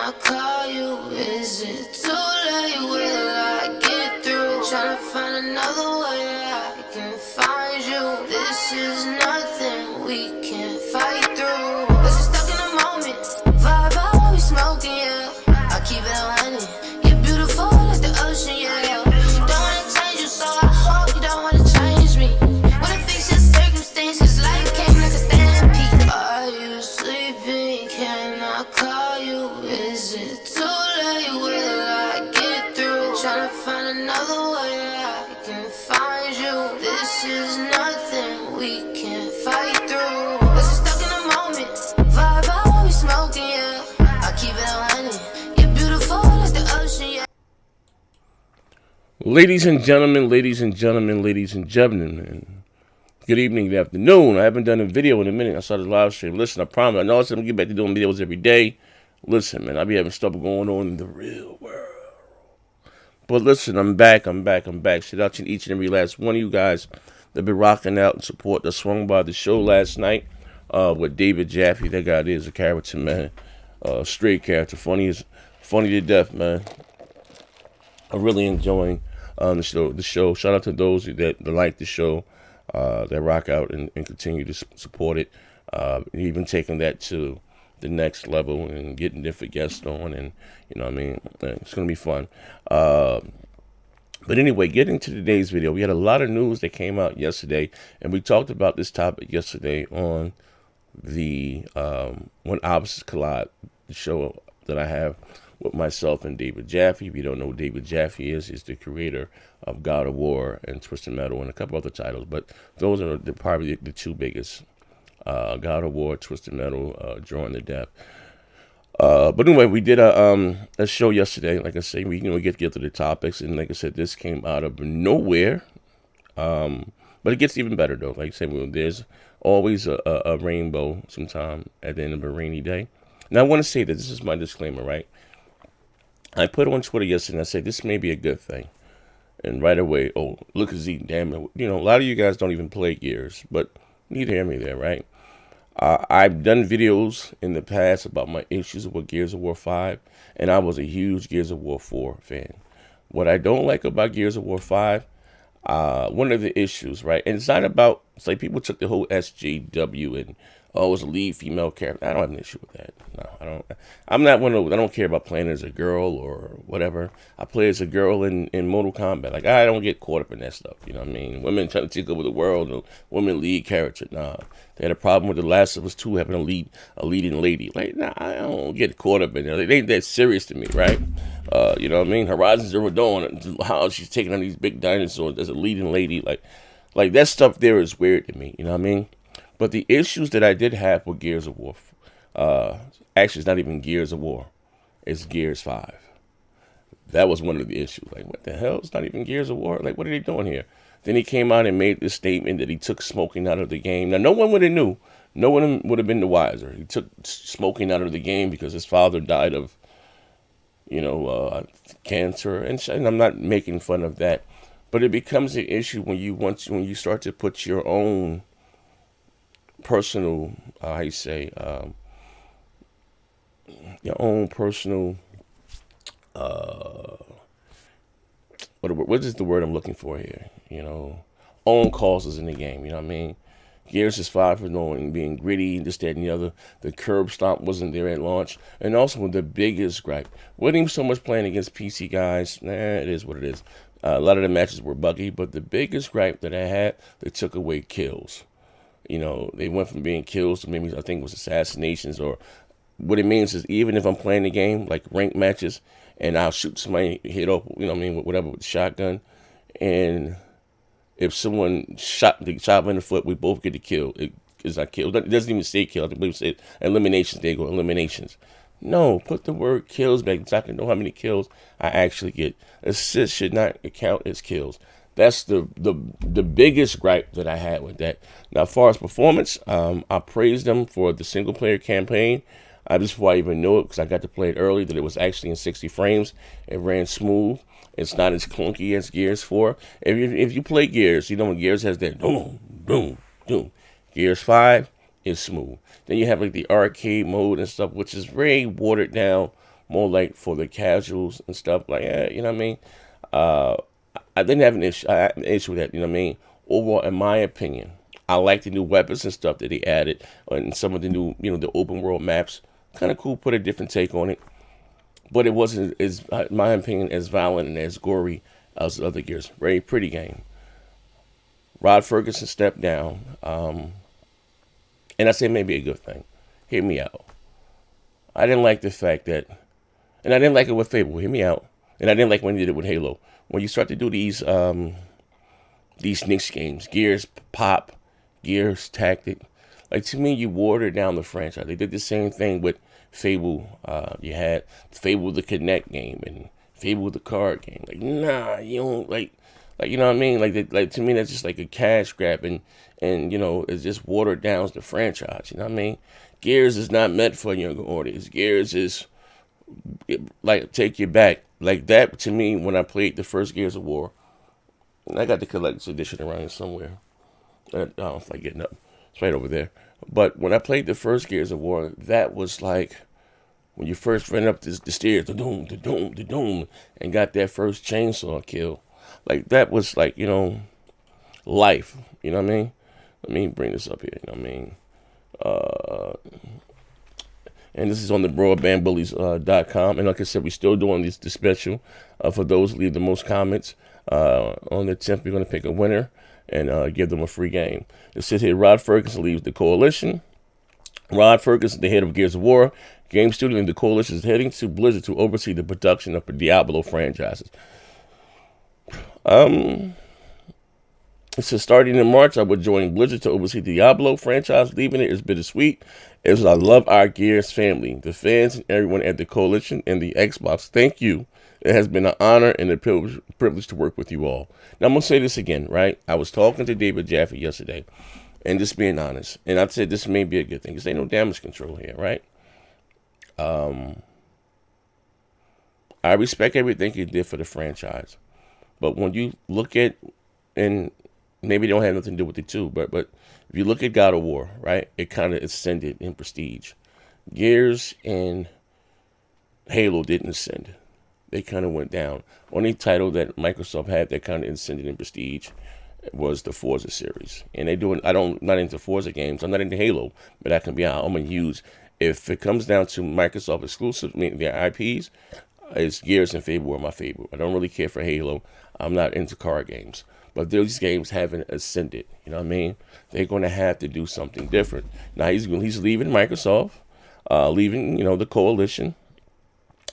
I call you? Is it too late? Will I get through? Tryna find another way I can find you. This is nothing we can't fight through. Cause you're stuck in the moment. Vibe out while we smoking, yeah. I keep it honey. You're beautiful like the ocean, yeah. Don't wanna change you, so I hope you don't wanna change me. Wanna fix your circumstances, life came like a stampede. Are you sleeping? Can I call you? Is it too late? Will I get through? Tryna find another way I can find you. This is nothing we can't fight through. Cause you're stuck in the moment. Vibe out while we smoking, yeah. I keep it honey. You're beautiful like the ocean, yeah. Ladies and gentlemen, ladies and gentlemen, ladies and gentlemen, good evening, good afternoon. I haven't done a video in a minute. I started live stream. Listen, I promise. I know I'm going to get back to doing videos every day. Listen, man, I be having stuff going on in the real world. But listen, I'm back. Shout out to each and every last one of you guys that been rocking out and support that swung by the show last night with David Jaffe. That guy is a character, man. Straight character. Funny to death, man. I'm really enjoying the show. Shout out to those that like the show, that rock out and continue to support it. Even taking that to the next level and getting different guests on, and you know what I mean, it's gonna be fun. But anyway, getting to today's video, we had a lot of news that came out yesterday, and we talked about this topic yesterday on the When Opposites Collide, the show that I have with myself and David Jaffe. If you don't know who David Jaffe is, he's the creator of God of War and Twisted Metal and a couple other titles, but those are probably the two biggest. God of War, Twisted Metal, Drawing the Death. But anyway, we did a show yesterday. Like I say, we get to the topics, and like I said, this came out of nowhere. But it gets even better though. Like I said, there's always a rainbow sometime at the end of a rainy day. Now I want to say that this is my disclaimer, right? I put on Twitter yesterday and I said this may be a good thing. And right away, oh, look at Z, damn it. You know, a lot of you guys don't even play Gears, but you need to hear me there, right? I've done videos in the past about my issues with Gears of War 5, and I was a huge Gears of War 4 fan. What I don't like about Gears of War 5, one of the issues, right? And it's not about, it's like people took the whole SJW and, oh, it's a lead female character. I don't have an issue with that. No, I don't. I'm not one of those. I don't care about playing as a girl or whatever. I play as a girl in Mortal Kombat. Like, I don't get caught up in that stuff. You know what I mean? Women trying to take over the world, and women lead character. Nah. They had a problem with The Last of Us 2 having a leading lady. Like, nah, I don't get caught up in it. They ain't that serious to me, right? You know what I mean? Horizon Zero Dawn, how she's taking on these big dinosaurs as a leading lady. Like that stuff there is weird to me. You know what I mean? But the issues that I did have with Gears of War, actually it's not even Gears of War, it's Gears 5. That was one of the issues. Like, what the hell? It's not even Gears of War. Like, what are they doing here? Then he came out and made this statement that he took smoking out of the game. Now, no one would have knew. No one would have been the wiser. He took smoking out of the game because his father died of, cancer. And I'm not making fun of that. But it becomes an issue when you start to put your own personal, your own personal, what is the word I'm looking for here? Own causes in the game. You know what I mean? Gears is 5 for being gritty, this, that, and the other. The curb stomp wasn't there at launch. And also the biggest gripe, wasn't even so much playing against PC guys. Nah, it is what it is. A lot of the matches were buggy, but the biggest gripe that I had, they took away kills. They went from being kills to maybe, I think it was assassinations, or what it means is even if I'm playing the game, like ranked matches, and I'll shoot somebody head up, with whatever, with the shotgun, and if someone shot me in the foot, we both get the kill. It's not kill. It doesn't even say kill. I believe it said eliminations. They go eliminations. No, put the word kills back so I can know how many kills I actually get. Assists should not count as kills. That's the biggest gripe that I had with that. Now, as far as performance, I praised them for the single player campaign. Just before I even knew it, because I got to play it early, that it was actually in 60 frames. It ran smooth. It's not as clunky as Gears 4. If you play Gears, when Gears has that boom, boom, boom. Gears 5 is smooth. Then you have like the arcade mode and stuff, which is very watered down more like for the casuals and stuff. Like, you know what I mean? Uh, I didn't have an issue. I had an issue with that. You know what I mean? Overall, in my opinion, I like the new weapons and stuff that they added, and some of the new, the open world maps. Kind of cool. Put a different take on it, but it wasn't, as in my opinion, as violent and as gory as the other Gears. Very pretty game. Rod Fergusson stepped down, and I say maybe a good thing. Hear me out. I didn't like the fact that, and I didn't like it with Fable. Hear me out. And I didn't like when he did it with Halo. When you start to do these niche games, Gears Pop, Gears Tactic, like, to me, you watered down the franchise. They did the same thing with Fable. You had Fable the Connect game and Fable the card game. Like, nah, you don't like, you know what I mean? Like to me, that's just like a cash grab, and it just watered down the franchise. You know what I mean? Gears is not meant for a younger audience. Gears is like take you back. Like that to me when I played the first Gears of War. And I got the collector's edition around here somewhere. I don't feel like getting up. It's right over there. But when I played the first Gears of War, that was like when you first ran up the stairs, the doom, and got that first chainsaw kill. Like that was like, life. You know what I mean? Let me bring this up here. You know what I mean? And this is on the broadbandbullies.com. And like I said, we're still doing this special for those who leave the most comments. On the 10th, we're going to pick a winner and give them a free game. It says here, Rod Fergusson leaves the Coalition. Rod Fergusson, the head of Gears of War, game studio in the Coalition, is heading to Blizzard to oversee the production of the Diablo franchises. It says, starting in March, I would join Blizzard to oversee the Diablo franchise. Leaving it is bittersweet, as I love our Gears family, the fans, and everyone at the Coalition and the Xbox. Thank you. It has been an honor and a privilege to work with you all. Now, I'm going to say this again, right? I was talking to David Jaffe yesterday, and just being honest, and I said this may be a good thing, because there's no damage control here, right? I respect everything he did for the franchise. But when you look at, and maybe they don't have nothing to do with it too, but if you look at God of War, right, it kind of ascended in prestige. Gears and Halo didn't ascend. They kind of went down. Only title that Microsoft had that kind of ascended in prestige was the Forza series. And they doing, not into Forza games. I'm not into Halo, but I can be out. I'm going to use, if it comes down to Microsoft exclusive, meaning their IPs, it's Gears and Fable are my favorite. I don't really care for Halo. I'm not into card games. But those games haven't ascended. You know what I mean? They're going to have to do something different. Now, he's leaving Microsoft, leaving, the Coalition.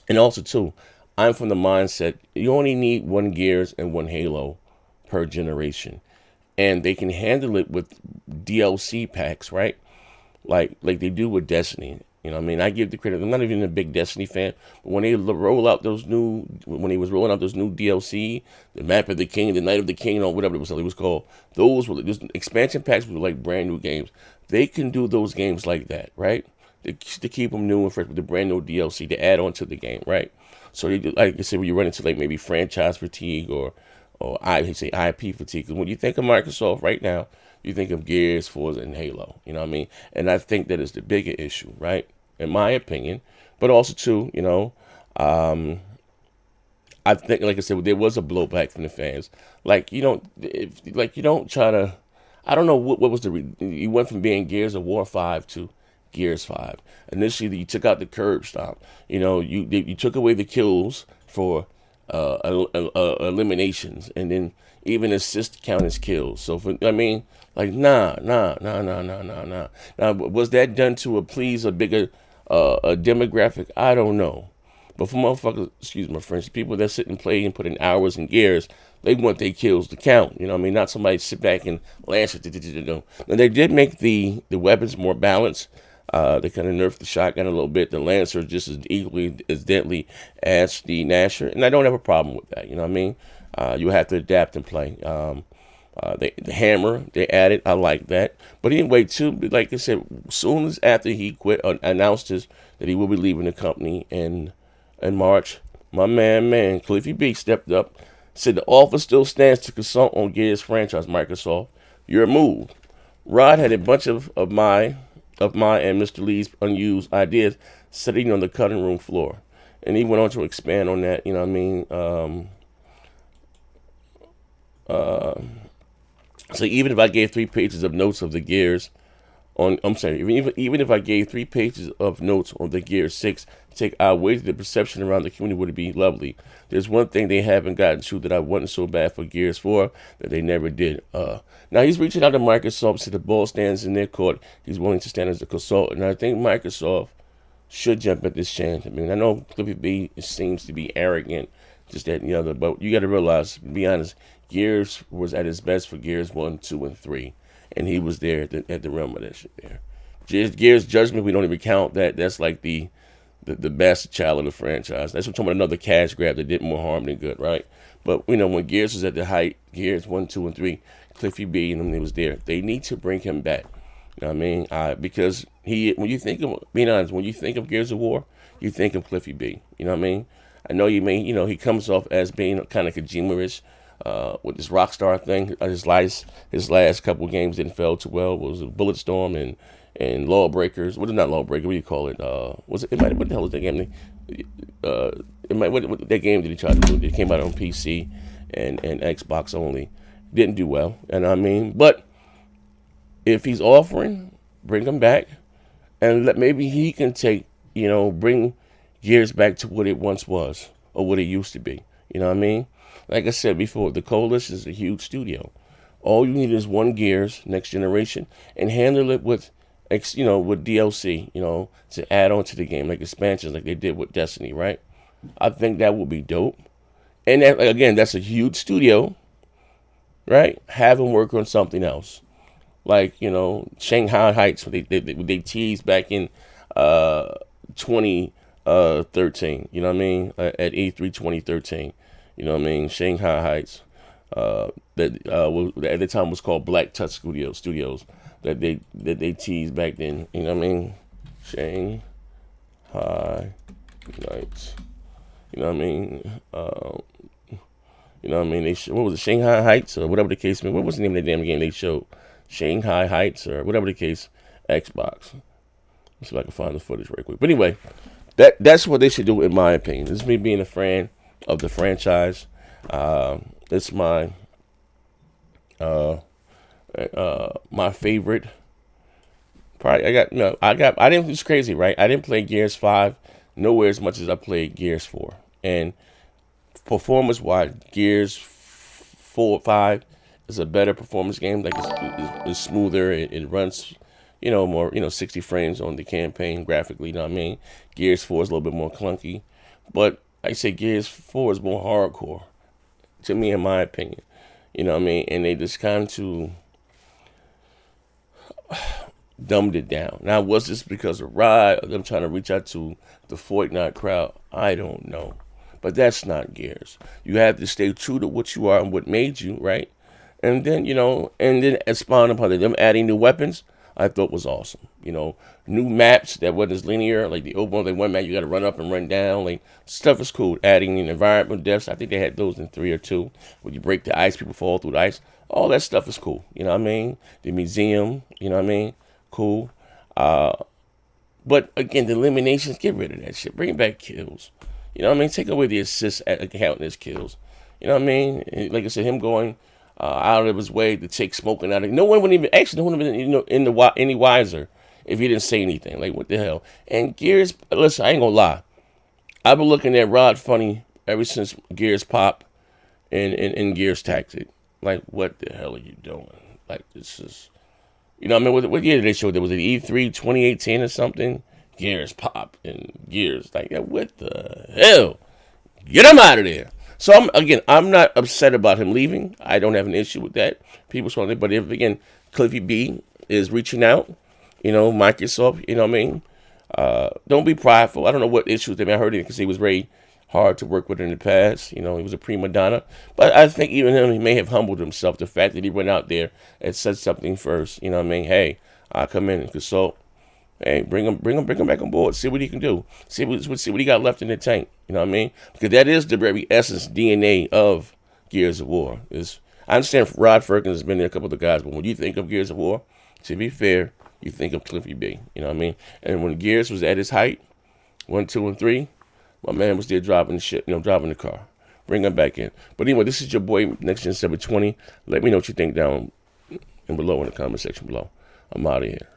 And also, too, I'm from the mindset, you only need one Gears and one Halo per generation. And they can handle it with DLC packs, right? Like they do with Destiny. You know what I mean? I give the credit. I'm not even a big Destiny fan, but when he was rolling out those new DLC, the Map of the King, the Night of the King, or whatever it was called, those were just expansion packs were like brand new games. They can do those games like that, right? To keep them new and fresh with the brand new DLC to add on to the game, right? So they do, like I said, when you run into like maybe franchise fatigue or IP fatigue. Because when you think of Microsoft right now, you think of Gears, Forza, and Halo. You know what I mean? And I think that is the bigger issue, right? In my opinion. But also, too, I think, like I said, there was a blowback from the fans. Like, you don't try to, I don't know what was you went from being Gears of War 5 to Gears 5. Initially, you took out the curb stomp. You took away the kills for eliminations, and then even assist count as kills. So, nah. Now, was that done to please a bigger a demographic? I don't know. But for motherfuckers, excuse my French, people that sit and play and put in hours and Gears, they want their kills to count. You know what I mean? Not somebody sit back and lance it. Now, they did make the weapons more balanced. They kind of nerfed the shotgun a little bit. The Lancer is just as equally as deadly as the Gnasher. And I don't have a problem with that. You know what I mean? You have to adapt and play. The hammer, they added. I like that. But anyway, too, like I said, soon as after he quit, announced that he will be leaving the company in March, my man, Cliffy B stepped up, said the offer still stands to consult on Gears franchise, Microsoft. Your move. Rod had a bunch of my and Mr. Lee's unused ideas sitting on the cutting room floor. And he went on to expand on that. You know what I mean? So even if I gave 3 pages of notes of the Gears on, I'm sorry, even if I gave 3 pages of notes on the Gear 6, take away the perception around the community, would it be lovely? There's one thing they haven't gotten to that I wanted so bad for Gears 4 that they never did. Now he's reaching out to Microsoft, so the ball stands in their court. He's willing to stand as a consultant. And I think Microsoft should jump at this chance. I mean, I know Cliffy B seems to be arrogant, just that and the other, but you got to realize, to be honest, Gears was at his best for Gears 1, 2, and 3, and he was there at the realm of that shit there. Gears Judgment, we don't even count that. That's like the best child of the franchise. That's what talking about, another cash grab that did more harm than good, right? But when Gears was at the height, Gears 1, 2, and 3, Cliffy B and them, they was there. They need to bring him back. You know what I mean? Because when you think of, being honest, when you think of Gears of War, you think of Cliffy B. You know what I mean? I know you mean, he comes off as being kind of Kojima-ish with this Rockstar thing. His last couple of games didn't fail too well. It was Bulletstorm and Lawbreakers. What is not Lawbreaker? What do you call it? What the hell is that game? What that game did he try to do? It came out on PC and Xbox only. Didn't do well. And I mean, but if he's offering, bring him back, and maybe he can bring Gears back to what it once was or what it used to be. You know what I mean? Like I said before, the Coalition is a huge studio. All you need is one Gears Next Generation and handle it with DLC, to add on to the game, like expansions, like they did with Destiny, right? I think that would be dope. And that, again, that's a huge studio, right? Have them work on something else. Like, Shanghai Heights, they teased back in 2013, you know what I mean? At E3 2013, you know what I mean? Shanghai Heights, that at the time was called Black Touch Studios, that they teased back then, you know what I mean? Shanghai Heights, you know what I mean? What was it, Shanghai Heights or whatever the case may be? What was the name of the damn game they showed? Shanghai Heights or whatever the case, Xbox. Let's see if I can find the footage right quick. But anyway, that's what they should do, in my opinion. This is me being a fan of the franchise. It's my my favorite. Probably I didn't. It's crazy, right? I didn't play Gears 5 nowhere as much as I played Gears 4, and performance-wise, Gears 5 is a better performance game. Like it's smoother. It runs, more, 60 frames on the campaign graphically. You know what I mean? Gears 4 is a little bit more clunky, but I say Gears 4 is more hardcore, to me, in my opinion. You know what I mean? And they just kind of dumbed it down. Now, was this because of Ride or them trying to reach out to the Fortnite crowd? I don't know. But that's not Gears. You have to stay true to what you are and what made you, right? And then, expound upon it. Them adding new weapons, I thought was awesome. New maps that wasn't as linear, like the open one, like one map you got to run up and run down. Like, stuff is cool. Adding in environment depths, I think they had those in 3 or 2. When you break the ice, people fall through the ice. All that stuff is cool. You know what I mean? The museum, you know what I mean? Cool. But again, the eliminations, get rid of that shit. Bring back kills. You know what I mean? Take away the assists counting as kills. You know what I mean? And like I said, him going out of his way to take smoking out of, no one would even been any wiser if he didn't say anything. Like, what the hell? And Gears, listen, I ain't gonna lie, I've been looking at Rod funny ever since Gears Pop and Gears Tactic. Like, what the hell are you doing? Like, this is, I mean, what year did they show? There was an E3 2018 or something. Gears Pop and Gears, like, what the hell? Get him out of there. So I'm not upset about him leaving. I don't have an issue with that. People saw it, but if again, Cliffy B is reaching out, Microsoft, you know what I mean? Don't be prideful. I don't know what issues they may have heard it because he was very hard to work with in the past. He was a prima donna, but I think even him, he may have humbled himself. The fact that he went out there and said something first, you know what I mean? Hey, I come in and consult. Hey, bring him back on board. See what he can do. See what he got left in the tank. You know what I mean? Because that is the very essence, DNA of Gears of War. I understand Rod Fergusson has been there, a couple of the guys, but when you think of Gears of War, to be fair, you think of Cliffy B. You know what I mean? And when Gears was at its height, 1, 2, and 3, My man was there driving the shit, driving the car. Bring him back in. But anyway, this is your boy, Next Gen 720. Let me know what you think down and below in the comment section below. I'm out of here.